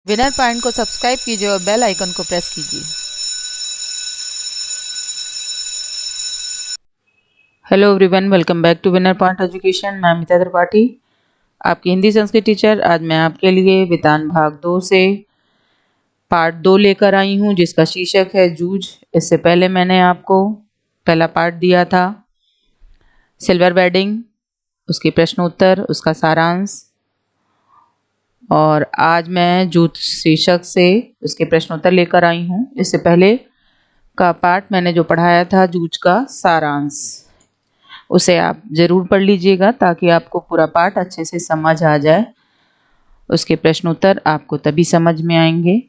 Winner point को subscribe कीजिए और बेल आइकन को प्रेस कीजिए। Hello everyone, welcome back to winner point education. मैं अमिता त्रिपाठी, आपकी हिंदी संस्कृत टीचर। आज मैं आपके लिए विधान भाग 2 से पार्ट 2 लेकर आई हूँ, जिसका शीर्षक है जूझ। इससे पहले मैंने आपको पहला पार्ट दिया था सिल्वर वेडिंग, उसके प्रश्न उत्तर, उसका सारांश, और आज मैं जूझ शीर्षक से उसके प्रश्न उत्तर लेकर आई हूँ। इससे पहले का पार्ट मैंने जो पढ़ाया था जूझ का सारांश, उसे आप ज़रूर पढ़ लीजिएगा ताकि आपको पूरा पाठ अच्छे से समझ आ जाए। उसके प्रश्न उत्तर आपको तभी समझ में आएंगे।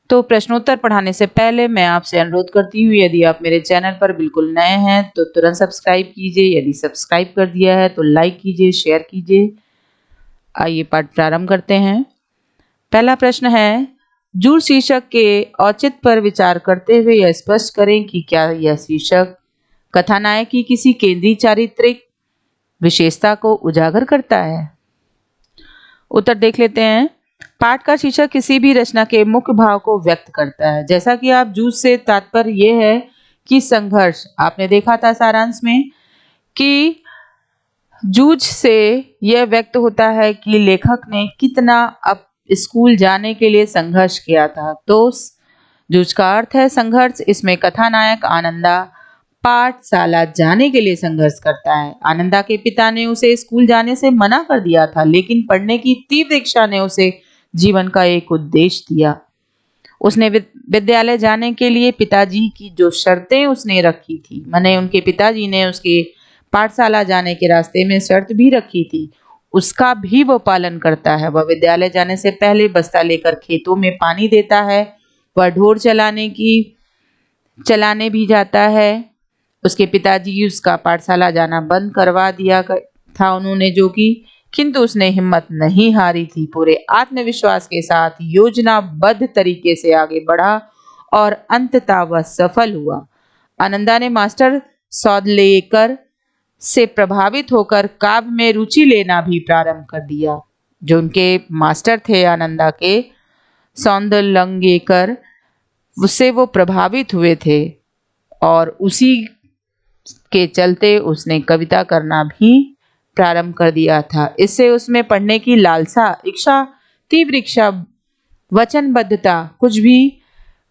तो प्रश्नोत्तर पढ़ाने से पहले मैं आपसे अनुरोध करती हूँ, यदि आप मेरे चैनल पर बिल्कुल नए हैं तो तुरंत सब्सक्राइब कीजिए। यदि सब्सक्राइब कर दिया है तो लाइक कीजिए, शेयर कीजिए। आइए पाठ प्रारंभ करते हैं। पहला प्रश्न है, जूड़ शीर्षक के औचित्य पर विचार करते हुए यह स्पष्ट करें कि क्या यह शीर्षक कथानायक की किसी केंद्रीय चारित्रिक विशेषता को उजागर करता है। उत्तर देख लेते हैं। पाठ का शीर्षक किसी भी रचना के मुख्य भाव को व्यक्त करता है। जैसा कि आप जूझ से तात्पर्य यह है कि संघर्ष, आपने देखा था सारांश में कि जूझ से यह व्यक्त होता है कि लेखक ने कितना अब स्कूल जाने के लिए संघर्ष किया था। तो जूझ का अर्थ है संघर्ष। इसमें कथानायक आनंदा पाठशाला जाने के लिए संघर्ष करता है। आनंदा के पिता ने उसे स्कूल जाने से मना कर दिया था, लेकिन पढ़ने की तीव्र इच्छा ने उसे जीवन का एक उद्देश्य दिया। उसने विद्यालय जाने के लिए पिताजी की जो शर्तें उसने रखी थी, माने उनके पिताजी ने उसके पाठशाला जाने के रास्ते में शर्त भी रखी थी, उसका भी वो पालन करता है। वह विद्यालय जाने से पहले बस्ता लेकर खेतों में पानी देता है। वह ढोर चलाने भी जाता है। उसके पिताजी उसका पाठशाला जाना बंद करवा दिया था उन्होंने, जो कि किंतु उसने हिम्मत नहीं हारी थी। पूरे आत्मविश्वास के साथ योजनाबद्ध तरीके से आगे बढ़ा और अंततः वह सफल हुआ। आनंदा ने मास्टर सौदलेकर से प्रभावित होकर काव्य में रुचि लेना भी प्रारंभ कर दिया। जो उनके मास्टर थे आनंदा के, सौंदरलंगेकर, उससे वो प्रभावित हुए थे और उसी के चलते उसने कविता करना भी प्रारंभ कर दिया था। इससे उसमें पढ़ने की लालसा, इच्छा, तीव्र इच्छा, वचनबद्धता, कुछ भी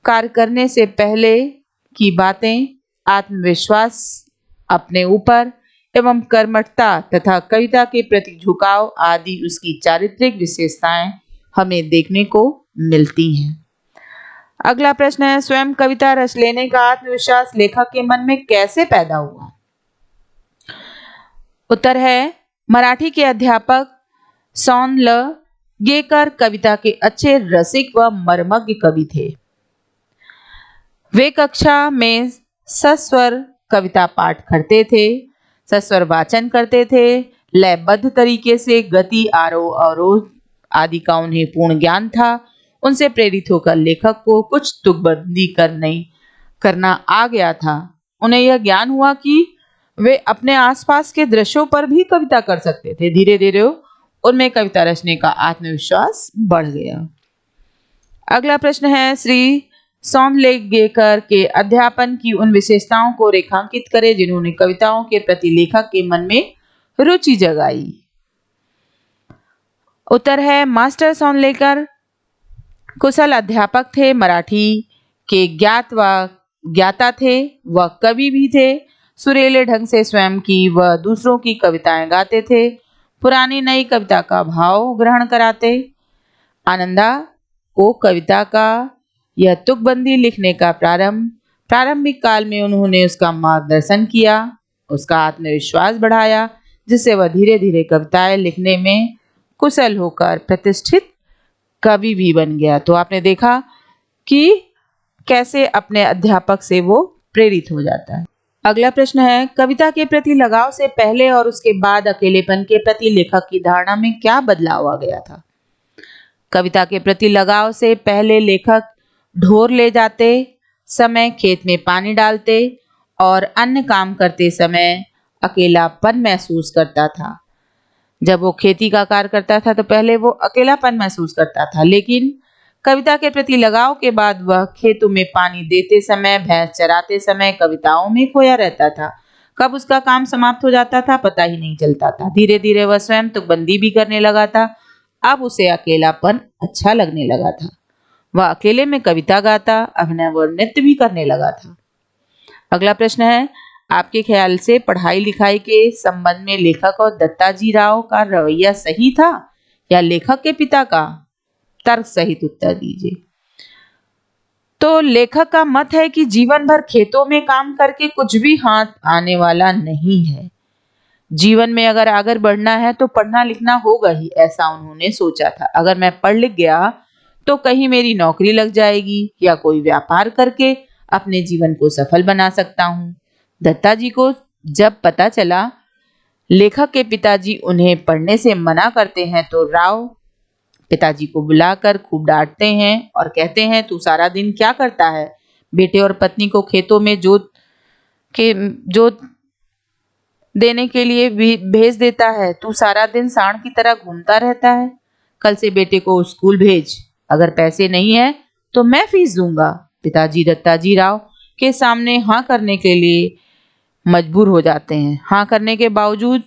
कार्य करने से पहले की बातें, आत्मविश्वास अपने ऊपर एवं कर्मठता तथा कविता के प्रति झुकाव आदि उसकी चारित्रिक विशेषताएं हमें देखने को मिलती हैं। अगला प्रश्न है, स्वयं कविता रच लेने का आत्मविश्वास लेखक के मन में कैसे पैदा हुआ। उत्तर है, मराठी के अध्यापक सौंदलगेकर कविता के अच्छे रसिक व मर्मज्ञ कवि थे। वे कक्षा में सस्वर कविता पाठ करते थे, सस्वर वाचन करते थे। लयबद्ध तरीके से गति, आरोह अवरोह आदि का उन्हें पूर्ण ज्ञान था। उनसे प्रेरित होकर लेखक को कुछ तुकबंदी करना आ गया था। उन्हें यह ज्ञान हुआ कि वे अपने आसपास के दृश्यों पर भी कविता कर सकते थे। धीरे धीरे उनमें कविता रचने का आत्मविश्वास बढ़ गया। अगला प्रश्न है, श्री सौंदलेगेकर के अध्यापन की उन विशेषताओं को रेखांकित करें जिन्होंने कविताओं के प्रति लेखक के मन में रुचि जगाई। उत्तर है, मास्टर सौंदलेकर कुशल अध्यापक थे, मराठी के ज्ञाता थे, वह कवि भी थे। सुरीले ढंग से स्वयं की व दूसरों की कविताएं गाते थे, पुरानी नई कविता का भाव ग्रहण कराते। आनंदा को कविता का यह तुकबंदी लिखने का प्रारंभिक काल में उन्होंने उसका मार्गदर्शन किया, उसका आत्मविश्वास बढ़ाया, जिससे वह धीरे धीरे कविताएं लिखने में कुशल होकर प्रतिष्ठित कवि भी बन गया। तो आपने देखा कि कैसे अपने अध्यापक से वो प्रेरित हो जाता है। अगला प्रश्न है, कविता के प्रति लगाव से पहले और उसके बाद अकेलेपन के प्रति लेखक की धारणा में क्या बदलाव आ गया था। कविता के प्रति लगाव से पहले लेखक ढोर ले जाते समय, खेत में पानी डालते और अन्य काम करते समय अकेलापन महसूस करता था। जब वो खेती का कार्य करता था तो पहले वो अकेलापन महसूस करता था, लेकिन कविता के प्रति लगाव के बाद वह खेतों में पानी देते समय, भैंस चराते समय कविताओं में खोया रहता था। कब उसका काम समाप्त हो जाता था पता ही नहीं चलता था। धीरे धीरे वह स्वयं तुकबंदी भी करने लगा था। अब उसे अकेलापन अच्छा लगने लगा था। वह अकेले में कविता गाता, अभिनय व नृत्य भी करने लगा था। अगला प्रश्न है, आपके ख्याल से पढ़ाई लिखाई के संबंध में लेखक और दत्ताजी राव का रवैया सही था या लेखक के पिता का? तर्क सहित उत्तर दीजिए। तो लेखक का मत है कि जीवन भर खेतों में काम करके कुछ भी हाथ आने वाला नहीं है। जीवन में अगर आगे बढ़ना है तो पढ़ना लिखना होगा ही, ऐसा उन्होंने सोचा था। अगर मैं पढ़ लिख गया तो कहीं मेरी नौकरी लग जाएगी या कोई व्यापार करके अपने जीवन को सफल बना सकता हूँ। दत्ताजी को जब पता चला लेखक के पिताजी उन्हें पढ़ने से मना करते हैं तो राव पिताजी को बुलाकर खूब डांटते हैं और कहते हैं, तू सारा दिन क्या करता है? बेटे और पत्नी को खेतों में जोत देने के लिए भेज देता है। तू सारा दिन सांड की तरह घूमता रहता है। कल से बेटे को स्कूल भेज। अगर पैसे नहीं है तो मैं फीस दूंगा। पिताजी दत्ताजी राव के सामने हाँ करने के लिए मजबूर हो जाते हैं। हाँ करने के बावजूद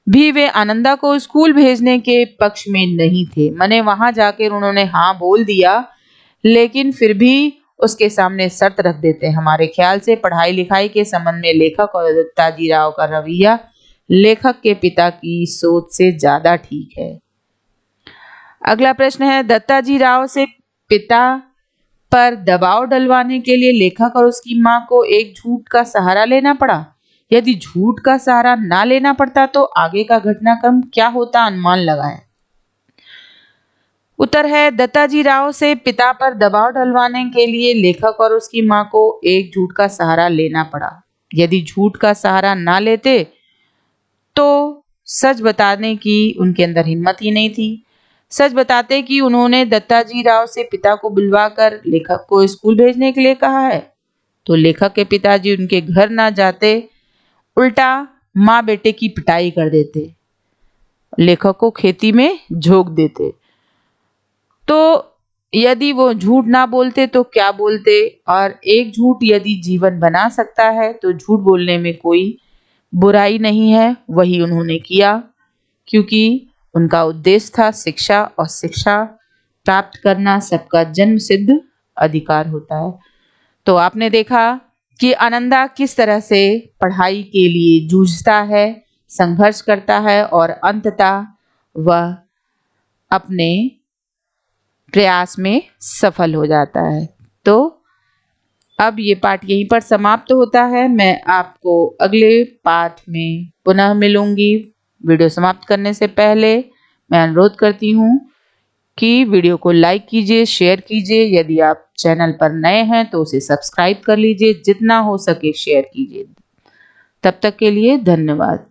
भी वे आनंदा को स्कूल भेजने के पक्ष में नहीं थे। मने वहां जाकर उन्होंने हाँ बोल दिया, लेकिन फिर भी उसके सामने शर्त रख देते हैं। हमारे ख्याल से पढ़ाई लिखाई के संबंध में लेखक और दत्ताजी राव का रवैया लेखक के पिता की सोच से ज्यादा ठीक है। अगला प्रश्न है, दत्ताजी राव से पिता पर दबाव डलवाने के लिए लेखक और उसकी मां को एक झूठ का सहारा लेना पड़ा। यदि झूठ का सहारा ना लेना पड़ता तो आगे का घटनाक्रम क्या होता, अनुमान लगाएं। उत्तर है, दत्ताजी राव से पिता पर दबाव डलवाने के लिए लेखक और उसकी मां को एक झूठ का सहारा लेना पड़ा। यदि झूठ का सहारा ना लेते तो सच बताने की उनके अंदर हिम्मत ही नहीं थी। सच बताते कि उन्होंने दत्ताजी राव से पिता को बुलवाकर लेखक को स्कूल भेजने के लिए कहा है, तो लेखक के पिताजी उनके घर ना जाते, उल्टा माँ बेटे की पिटाई कर देते, लेखक को खेती में झोंक देते। तो यदि वो झूठ ना बोलते तो क्या बोलते? और एक झूठ यदि जीवन बना सकता है तो झूठ बोलने में कोई बुराई नहीं है। वही उन्होंने किया, क्योंकि उनका उद्देश्य था शिक्षा, और शिक्षा प्राप्त करना सबका जन्म सिद्ध अधिकार होता है। तो आपने देखा कि आनंदा किस तरह से पढ़ाई के लिए जूझता है, संघर्ष करता है और अंततः वह अपने प्रयास में सफल हो जाता है। तो अब ये पाठ यहीं पर समाप्त होता है। मैं आपको अगले पाठ में पुनः मिलूंगी। वीडियो समाप्त करने से पहले मैं अनुरोध करती हूँ कि वीडियो को लाइक कीजिए, शेयर कीजिए। यदि आप चैनल पर नए हैं तो उसे सब्सक्राइब कर लीजिए, जितना हो सके शेयर कीजिए। तब तक के लिए धन्यवाद।